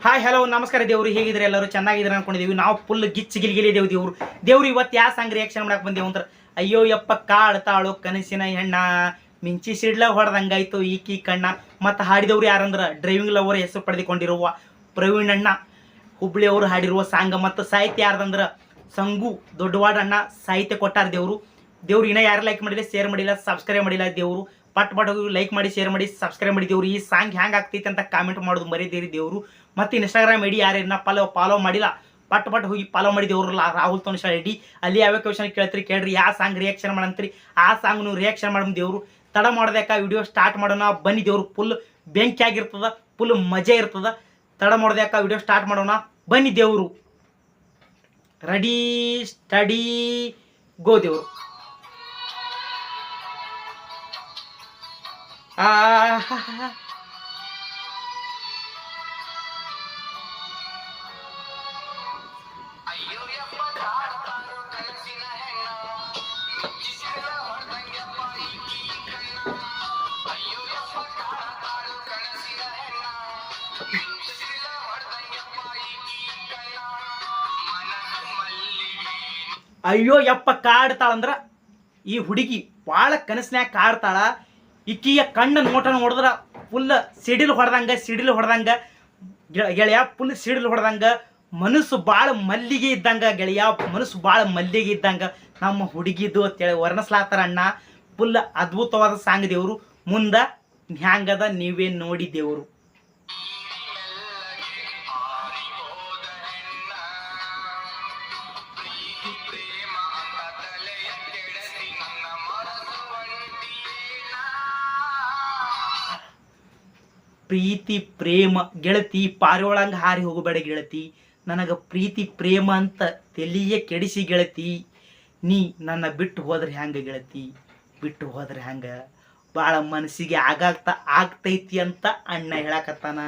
Hi hello ನಮಸ್ಕಾರ ದೇವ್ರು, ಹೇಗಿದ್ರೆ ಎಲ್ಲರೂ ಚೆನ್ನಾಗಿದ್ರೆ ಅನ್ಕೊಂಡಿದೀವಿ. ನಾವು ಫುಲ್ ಗಿಚ್ಚಿ ಗಿಲಿಗಿಲಿದೇವು ದೇವ್ರು ಇವತ್ತು ಯಾವ ಸಾಂಗ್ ರಿಯಾಕ್ಷನ್ ಮಾಡಕ್ ಬಂದೇವು ಅಂದ್ರೆ, ಅಯ್ಯೋ ಯಪ್ಪ ಕಾಳ್ತಾಳು ಕನಸಿನ ಹೆಣ್ಣ ಮಿಂಚಿ ಸಿಡ್ಲ ಹೊಡೆದಂಗಾಯ್ತು ಈಕಿ ಕಣ್ಣ. ಮತ್ತು ಹಾಡಿದವ್ರು ಯಾರಂದ್ರೆ ಡ್ರೈವಿಂಗ್ ಲವರ್ ಹೆಸರು ಪಡೆದುಕೊಂಡಿರುವ ಪ್ರವೀಣಣ್ಣ ಹುಬ್ಳಿ ಅವರು ಹಾಡಿರುವ ಸಾಂಗ್. ಮತ್ತು ಸಾಹಿತ್ಯ ಯಾರ್ದಂದ್ರೆ ಸಂಗು ದೊಡ್ಡವಾಡ ಅಣ್ಣ ಸಾಹಿತ್ಯ ಕೊಟ್ಟಾರ. ದೇವ್ರು ಇನ್ನೂ ಯಾರು ಲೈಕ್ ಮಾಡಿಲ್ಲ, ಶೇರ್ ಮಾಡಿಲ್ಲ, ಸಬ್ಸ್ಕ್ರೈಬ್ ಮಾಡಿಲ್ಲ ದೇವ್ರು ಪಟ್ ಲೈಕ್ ಮಾಡಿ, ಶೇರ್ ಮಾಡಿ, ಸಬ್ಸ್ಕ್ರೈಬ್ ಮಾಡಿ ದೇವ್ರು. ಈ ಸಾಂಗ್ ಹ್ಯಾಂಗೆ ಆಗ್ತೈತೆ ಅಂತ ಕಾಮೆಂಟ್ ಮಾಡೋದು ಮರೀದೇರಿ ದೇವ್ರು. ಮತ್ತು ಇನ್ಸ್ಟಾಗ್ರಾಮ್ ಐಡಿ ಯಾರನ್ನ ಫಾಲೋ ಮಾಡಿಲ್ಲ ಪಟ್ ಹೋಗಿ ಫಾಲೋ ಮಾಡಿ ದೇವ್ರು. ರಾಹುಲ್ ತೋನ್ಶಾ ಐಡಿ ಅಲ್ಲಿ ಯಾವ ಕ್ವಶನ್ ಕೇಳ್ತೀರಿ ಕೇಳ್ರಿ, ಯಾವ ಸಾಂಗ್ ರಿಯಾಕ್ಷನ್ ಮಾಡಂತ್ರಿ ಆ ಸಾಂಗ್ ನೀವು ರಿಯಾಕ್ಷನ್ ಮಾಡೋಣ ದೇವ್ರು. ತಡ ಮಾಡ್ಬೇಕ ವಿಡಿಯೋ ಸ್ಟಾರ್ಟ್ ಮಾಡೋಣ ಬನ್ನಿ ದೇವ್ರು. ಫುಲ್ ಬೆಂಕಿ ಆಗಿರ್ತದ, ಫುಲ್ ಮಜಾ ಇರ್ತದ. ತಡ ಮಾಡ್ಬೇಕ ವಿಡಿಯೋ ಸ್ಟಾರ್ಟ್ ಮಾಡೋಣ ಬನ್ನಿ ದೇವ್ರು. ರೆಡಿ ಸ್ಟಡಿ ಗೋ ದೇವ್ರು. ಅಯ್ಯೋ ಯಪ್ಪ ಕಾಡ್ತಾಳಂದ್ರ ಈ ಹುಡುಗಿ ಭಾಳ ಕನಸಿನ್ಯಾಗ ಕಾಡ್ತಾಳ. ಇಕ್ಕಿಯ ಕಣ್ಣ ನೋಟ ನೋಡಿದ್ರ ಫುಲ್ ಸಿಡಿಲು ಹೊಡೆದಂಗ ಗೆಳೆಯ, ಫುಲ್ ಸಿಡಿಲು ಹೊಡೆದಂಗ. ಮನಸ್ಸು ಭಾಳ ಮಲ್ಲಿಗೆ ಇದ್ದಂಗ ಗೆಳೆಯ, ಮನಸ್ಸು ಭಾಳ ಮಲ್ಲಿಗೆ ಇದ್ದಂಗ ನಮ್ಮ ಹುಡುಗಿದು ಅಂತೇಳಿ ವರ್ಣಿಸ್ಲಾತಾರ ಅಣ್ಣ. ಫುಲ್ ಅದ್ಭುತವಾದ ಸಾಂಗ್ ದೇವ್ರು. ಮುಂದೆ ಹ್ಯಾಂಗದ ನೀವೇ ನೋಡಿ ದೇವ್ರು. ಪ್ರೀತಿ ಪ್ರೇಮ ಗೆಳತಿ, ಪಾರಿಯೊಳಂಗೆ ಹಾರಿ ಹೋಗಬೇಡ ಗೆಳತಿ. ನನಗೆ ಪ್ರೀತಿ ಪ್ರೇಮ ಅಂತ ತೆಲಿಯೇ ಕೆಡಿಸಿ ಗೆಳತಿ. ನೀ ನನ್ನ ಬಿಟ್ಟು ಹೋದ್ರೆ ಹ್ಯಾಂಗ ಗೆಳತಿ, ಬಿಟ್ಟು ಹೋದ್ರೆ ಹ್ಯಾಂಗ. ಭಾಳ ಮನಸ್ಸಿಗೆ ಆಗ್ತೈತಿ ಅಂತ ಅಣ್ಣ ಹೇಳಕತ್ತಾನ.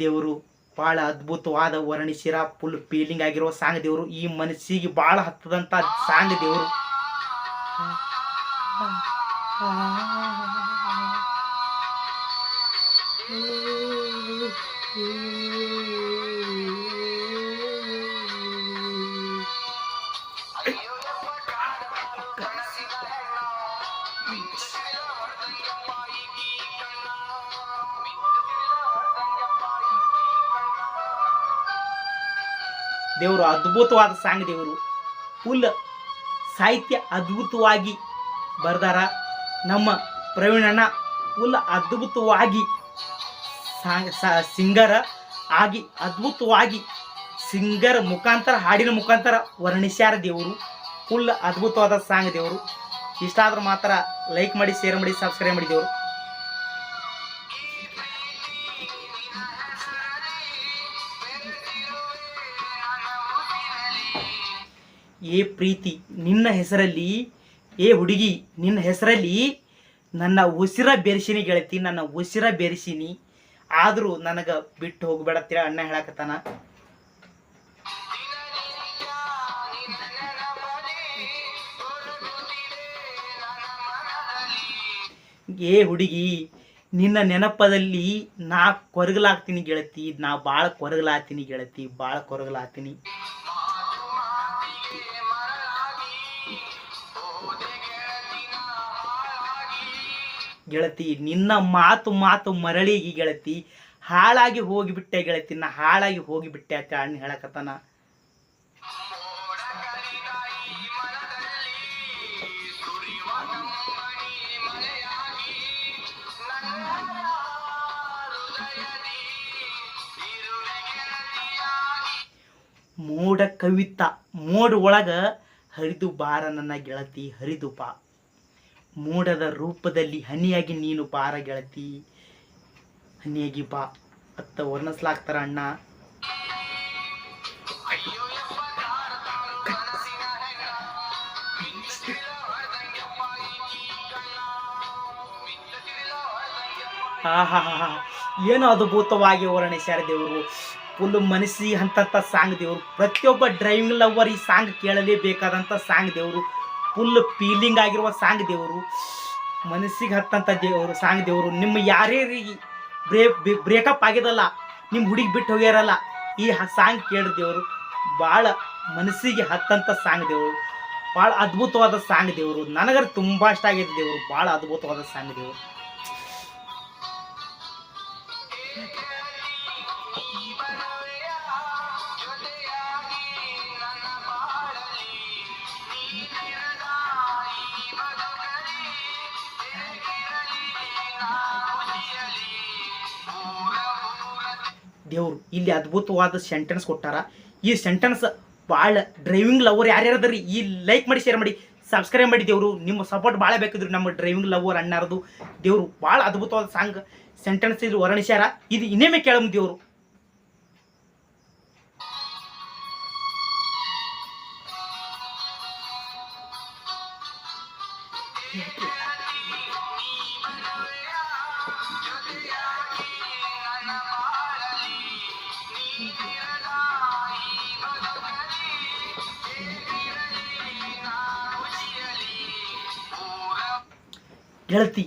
ದೇವರು ಭಾಳ ಅದ್ಭುತವಾದ ವರ್ಣಿಸಿರ, ಫುಲ್ ಫೀಲಿಂಗ್ ಆಗಿರೋ ಸಾಂಗ್ ದೇವರು. ಈ ಮನಸ್ಸಿಗೆ ಭಾಳ ಹತ್ತದಂಥ ಸಾಂಗ್ ದೇವರು. ದೇವರು ಅದ್ಭುತವಾದ ಸಾಂಗ್ ದೇವರು. ಫುಲ್ ಸಾಹಿತ್ಯ ಅದ್ಭುತವಾಗಿ ಬರ್ದಾರ ನಮ್ಮ ಪ್ರವೀಣಣ್ಣ. ಫುಲ್ ಅದ್ಭುತವಾಗಿ ಸಿಂಗರ್ ಆಗಿ ಅದ್ಭುತವಾಗಿ ಸಿಂಗರ್ ಮುಖಾಂತರ, ಹಾಡಿನ ಮುಖಾಂತರ ವರ್ಣಿಸ್ಯಾರ ದೇವರು. ಫುಲ್ ಅದ್ಭುತವಾದ ಸಾಂಗ್ ದೇವರು. ಇಷ್ಟ ಆದ್ರೆ ಮಾತ್ರ ಲೈಕ್ ಮಾಡಿ, ಶೇರ್ ಮಾಡಿ, ಸಬ್ಸ್ಕ್ರೈಬ್ ಮಾಡಿ ದೇವರು. ಏ ಪ್ರೀತಿ ನಿನ್ನ ಹೆಸರಲ್ಲಿ, ಏ ಹುಡುಗಿ ನಿನ್ನ ಹೆಸರಲ್ಲಿ ನನ್ನ ಉಸಿರ ಬೆರೆಸಿನಿ ಗೆಳತಿ, ನನ್ನ ಉಸಿರ ಬೆರೆಸಿನಿ. ಆದರೂ ನನಗೆ ಬಿಟ್ಟು ಹೋಗ್ಬೇಡತ್ತೀರ ಅಣ್ಣ ಹೇಳಕತ್ತಾನ. ಏ ಹುಡುಗಿ ನಿನ್ನ ನೆನಪದಲ್ಲಿ ನಾ ಕೊರಗಲಾಗ್ತೀನಿ ಗೆಳತಿ, ನಾ ಭಾಳ ಕೊರಗಲಾಗ್ತೀನಿ ಗೆಳತಿ, ಭಾಳ ಕೊರಗಲಾಗ್ತೀನಿ. ಗೆಳತಿ ನಿನ್ನ ಮಾತು ಮರಳಿಗೆ ಗೆಳತಿ, ಹಾಳಾಗಿ ಹೋಗಿಬಿಟ್ಟೆ ಗೆಳತಿ, ನಾ ಹಾಳಾಗಿ ಹೋಗಿಬಿಟ್ಟೆ ಅಂತ ಅಣ್ಣ ಹೇಳಕತ್ತಾನ. ಮೋಡ ಕವಿತಾ, ಮೋಡ ಒಳಗ ಹರಿದು ಬಾರ ನನ್ನ ಗೆಳತಿ, ಹರಿದು ಬಾ. ಮೋಡದ ರೂಪದಲ್ಲಿ ಹನಿಯಾಗಿ ನೀನು ಬಾರ ಗೆಳತಿ, ಹನಿಯಾಗಿ ಬಾ ಅತ್ತ ವರ್ಣಿಸ್ಲಾಗ್ತಾರ ಅಣ್ಣ. ಏನೋ ಅದ್ಭುತವಾಗಿ ವರ್ಣಿಸ್ಯಾರ ದೇವರು. ಫುಲ್ ಮನಸ್ಸಿಗೆ ಹಂತಂಥ ಸಾಂಗ್ ದೇವರು. ಪ್ರತಿಯೊಬ್ಬ ಡ್ರೈವಿಂಗ್ ಲವರ್ ಈ ಸಾಂಗ್ ಕೇಳಲೇಬೇಕಾದಂಥ ಸಾಂಗ್ ದೇವರು. ಫುಲ್ ಫೀಲಿಂಗ್ ಆಗಿರುವ ಸಾಂಗ್ ದೇವರು, ಮನಸ್ಸಿಗೆ ಹತ್ತಂಥ ದೇವರು ಸಾಂಗ್ ದೇವರು. ನಿಮ್ಮ ಯಾರ್ಯಾರಿಗೆ ಬ್ರೇಕಪ್ ಆಗಿದಲ್ಲ ನಿಮ್ಮ ಹುಡುಗಿ ಬಿಟ್ಟು ಹೋಗ್ಯಾರಲ್ಲ, ಈ ಸಾಂಗ್ ಕೇಳಿ ದೇವರು ಭಾಳ ಮನಸ್ಸಿಗೆ ಹತ್ತಂಥ ಸಾಂಗ್ ದೇವರು, ಭಾಳ ಅದ್ಭುತವಾದ ಸಾಂಗ್ ದೇವರು. ನನಗರ ತುಂಬ ಇಷ್ಟ ಆಗಿದೆ ದೇವರು, ಭಾಳ ಅದ್ಭುತವಾದ ಸಾಂಗ್ ದೇವರು. ದೇವರು ಇಲ್ಲಿ ಅದ್ಭುತವಾದ ಸೆಂಟೆನ್ಸ್ ಕೊಟ್ಟಾರ. ಈ ಸೆಂಟೆನ್ಸ್ ಭಾಳ ಡ್ರೈವಿಂಗ್ ಲವರ್ ಯಾರ್ಯಾರದ್ರಿ ಈ ಲೈಕ್ ಮಾಡಿ, ಶೇರ್ ಮಾಡಿ, ಸಬ್ಸ್ಕ್ರೈಬ್ ಮಾಡಿ ದೇವರು. ನಿಮ್ಮ ಸಪೋರ್ಟ್ ಭಾಳ ಬೇಕಿದ್ರು ನಮ್ಮ ಡ್ರೈವಿಂಗ್ ಲವರ್ ಅಣ್ಣಾರದು. ದೇವರು ಭಾಳ ಅದ್ಭುತವಾದ ಸಾಂಗ್ ಸೆಂಟೆನ್ಸ್ ಇದು ವರ್ಣಿಸ್ಯಾರ. ಇದು ಇನ್ನೇಮೆ ಕೇಳಮ್ ದೇವರು. ಗೆಳತಿ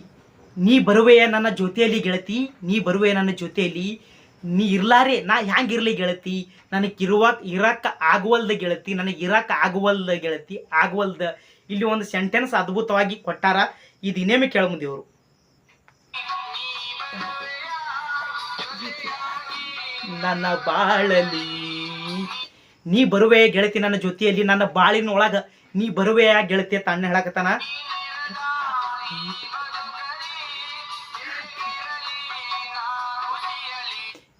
ನೀ ಬರುವೆಯ ನನ್ನ ಜೊತೆಯಲ್ಲಿ, ಗೆಳತಿ ನೀ ಬರುವೆಯ ನನ್ನ ಜೊತೆಯಲ್ಲಿ, ನೀ ಇರ್ಲಾರೆ ನಾ ಹ್ಯಾಂಗಿರ್ಲಿ ಗೆಳತಿ, ನನಗೆ ಇರಕ್ಕೆ ಆಗುವಲ್ದ ಗೆಳತಿ, ನನಗೆ ಇರಕ್ಕೆ ಆಗುವಲ್ದ ಗೆಳತಿ, ಆಗುವಲ್ದ. ಇಲ್ಲಿ ಒಂದು ಸೆಂಟೆನ್ಸ್ ಅದ್ಭುತವಾಗಿ ಕೊಟ್ಟಾರ. ಇದು ಇನ್ನೇಮೆ ಕೇಳ ಮುಂದೆವರು. ನನ್ನ ಬಾಳಲಿ ನೀ ಬರುವೆಯ ಗೆಳತಿ ನನ್ನ ಜೊತೆಯಲ್ಲಿ, ನನ್ನ ಬಾಳಿನ ಒಳಗ ನೀ ಬರುವೆಯ ಗೆಳತಿ ಅಂತ ಅಣ್ಣ ಹೇಳಕತ್ತಾನ.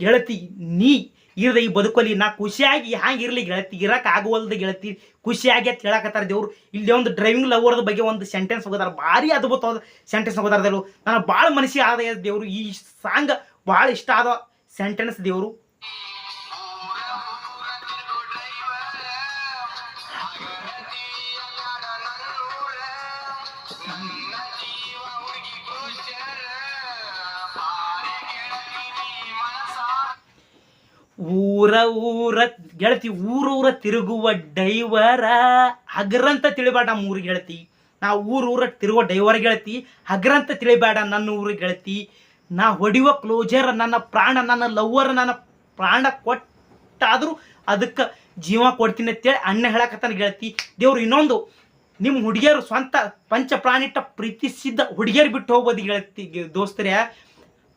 ಗೆಳತಿ ನೀ ಇರದ ಈ ಬದುಕಲ್ಲಿ ನಾ ಖುಷಿಯಾಗಿ ಹ್ಯಾಂಗಿರ್ಲಿ ಗೆಳತಿ, ಇರಕ್ಕೆ ಆಗುವಲ್ದ ಗೆಳತಿ, ಖುಷಿಯಾಗಿ ಅಂತ ಹೇಳಕತ್ತಾರ ದೇವ್ರು. ಇಲ್ಲಿ ಒಂದು ಡ್ರೈವಿಂಗ್ ಲವರ್ದ ಬಗ್ಗೆ ಒಂದು ಸೆಂಟೆನ್ಸ್ ಹೋಗೋದಾರ, ಭಾರಿ ಅದ್ಭುತವಾದ ಸೆಂಟೆನ್ಸ್ ಹೋಗೋದಾರ ದೇವರು. ನಾನು ಭಾಳ ಮನಸ್ಸಿಗೆ ಆದ ದೇವರು. ಈ ಸಾಂಗ್ ಭಾಳ ಇಷ್ಟ ಆದ ಸೆಂಟೆನ್ಸ್ ದೇವರು. ಊರ ಗೆಳತಿ, ಊರೂರ ತಿರುಗುವ ಡೈವರ ಹಗರಂತ ತಿಳಿಬೇಡ ನಮ್ಮ ಊರಿಗೆ ಗೆಳತಿ. ನಾ ಊರೂರ ತಿರುಗುವ ಡೈವರ್ ಗೆಳತಿ, ಹಗರಂತ ತಿಳಿಬೇಡ ನನ್ನ ಊರಿಗೆ ಗೆಳತಿ. ನಾ ಹೊಡೆಯುವ ಕ್ಲೋಜರ್ ನನ್ನ ಪ್ರಾಣ, ನನ್ನ ಲವ್ವರ್ ನನ್ನ ಪ್ರಾಣ ಕೊಟ್ಟಾದರೂ ಅದಕ್ಕೆ ಜೀವ ಕೊಡ್ತೀನಿ ಅಂತೇಳಿ ಅಣ್ಣ ಹೇಳಕತ್ತಾನ ಗೆಳತಿ. ದೇವ್ರು ಇನ್ನೊಂದು, ನಿಮ್ಮ ಹುಡುಗಿಯರು ಸ್ವಂತ ಪಂಚ ಪ್ರಾಣಿಟ್ಟ ಪ್ರೀತಿಸಿದ್ದ ಹುಡುಗಿಯರು ಬಿಟ್ಟು ಹೋಗ್ಬೋದು ಗೆಳತಿ ದೋಸ್ತರೇ.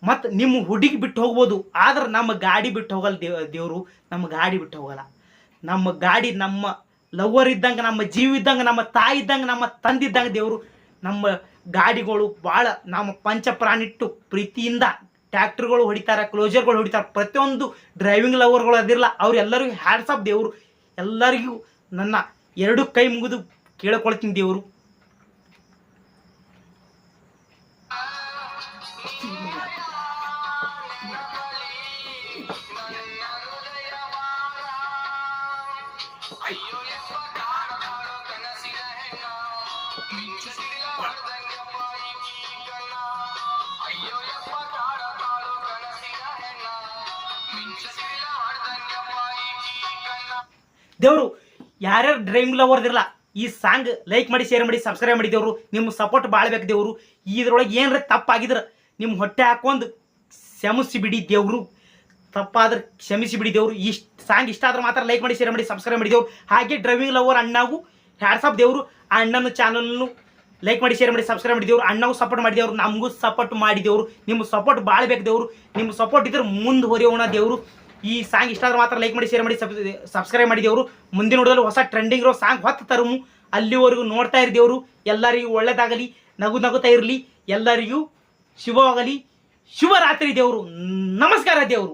ಮತ್ತು ನಿಮ್ಮ ಹುಡುಗಿ ಬಿಟ್ಟು ಹೋಗ್ಬೋದು, ಆದ್ರೆ ನಮ್ಮ ಗಾಡಿ ಬಿಟ್ಟು ಹೋಗಲ್ಲ ದೇವರು. ನಮ್ಮ ಗಾಡಿ ಬಿಟ್ಟು ಹೋಗಲ್ಲ. ನಮ್ಮ ಗಾಡಿ ನಮ್ಮ ಲವ್ವರ್ ಇದ್ದಂಗೆ, ನಮ್ಮ ಜೀವ ಇದ್ದಂಗೆ, ನಮ್ಮ ತಾಯಿ ಇದ್ದಂಗೆ, ನಮ್ಮ ತಂದಿದ್ದಂಗೆ ದೇವರು. ನಮ್ಮ ಗಾಡಿಗಳು ಭಾಳ ನಮ್ಮ ಪಂಚ ಪ್ರಾಣಿಟ್ಟು ಪ್ರೀತಿಯಿಂದ ಟ್ಯಾಕ್ಟರ್ಗಳು ಹೊಡಿತಾರೆ, ಕ್ಲೋಜರ್ಗಳು ಹೊಡಿತಾರೆ. ಪ್ರತಿಯೊಂದು ಡ್ರೈವಿಂಗ್ ಲವರ್ಗಳು ಅದಿರಲ್ಲ, ಅವ್ರೆಲ್ಲರಿಗೂ ಹ್ಯಾಟ್ಸ್ ಆಫ್ ದೇವರು. ಎಲ್ಲರಿಗೂ ನನ್ನ ಎರಡು ಕೈ ಮುಗಿದು ಕೇಳ್ಕೊಳ್ತೀನಿ ದೇವರು. ದೇವರು ಯಾರ್ಯಾರು ಡ್ರೈವಿಂಗ್ ಲವರ್ದಿರಲ್ಲ ಈ ಸಾಂಗ್ ಲೈಕ್ ಮಾಡಿ, ಶೇರ್ ಮಾಡಿ, ಸಬ್ಸ್ಕ್ರೈಬ್ ಮಾಡಿ ದೇವರು. ನಿಮ್ಮ ಸಪೋರ್ಟ್ ಭಾಳ ಬೇಕು ದೇವರು. ಇದ್ರೊಳಗೆ ಏನಾರ ತಪ್ಪಾಗಿದ್ರೆ ನಿಮ್ಮ ಹೊಟ್ಟೆ ಹಾಕೊಂಡು ಕ್ಷಮಿಸಿ ಬಿಡಿ ದೇವರು. ತಪ್ಪಾದ್ರೆ ಕ್ಷಮಿಸಿ ಬಿಡಿ ದೇವರು. ಇಷ್ಟು ಸಾಂಗ್ ಇಷ್ಟ ಆದ್ರೆ ಮಾತ್ರ ಲೈಕ್ ಮಾಡಿ, ಶೇರ್ ಮಾಡಿ, ಸಬ್ಸ್ಕ್ರೈಬ್ ಮಾಡಿ ದೇವರು. ಹಾಗೆ ಡ್ರೈವಿಂಗ್ ಲವರ್ ಅಣ್ಣಾಗೂ ಹ್ಯಾಟ್ಸ್ ಆಫ್ ದೇವರು. ಆ ಅಣ್ಣನ ಚಾನಲ್ನು ಲೈಕ್ ಮಾಡಿ, ಶೇರ್ ಮಾಡಿ, ಸಬ್ಸ್ಕ್ರೈಬ್ ಮಾಡಿ ದೇವರು. ಅಣ್ಣಗೂ ಸಪೋರ್ಟ್ ಮಾಡಿ ದೇವರು, ನಮಗೂ ಸಪೋರ್ಟ್ ಮಾಡಿ ದೇವರು. ನಿಮ್ಮ ಸಪೋರ್ಟ್ ಭಾಳ ಬೇಕು ದೇವರು. ನಿಮ್ಮ ಸಪೋರ್ಟ್ ಇದ್ರೆ ಮುಂದುವರಿಯೋಣ ದೇವರು. ಈ ಸಾಂಗ್ ಇಷ್ಟ ಆದ್ರೆ ಮಾತ್ರ ಲೈಕ್ ಮಾಡಿ, ಶೇರ್ ಮಾಡಿ, ಸಬ್ಸ್ಕ್ರೈಬ್ ಮಾಡಿ ದೇವರು. ಮುಂದಿನ ನೋಡೋದಲ್ಲಿ ಹೊಸ ಟ್ರೆಂಡಿಂಗ್ ಇರೋ ಸಾಂಗ್ ಹೊತ್ತು ತರಮು. ಅಲ್ಲಿವರೆಗೂ ನೋಡ್ತಾ ಇರಿ ದೇವರು. ಎಲ್ಲರಿಗೂ ಒಳ್ಳೇದಾಗಲಿ, ನಗುತ್ತಾ ಇರಲಿ, ಎಲ್ಲರಿಗೂ ಶುಭವಾಗಲಿ. ಶುಭರಾತ್ರಿ ದೇವರು. ನಮಸ್ಕಾರ ದೇವರು.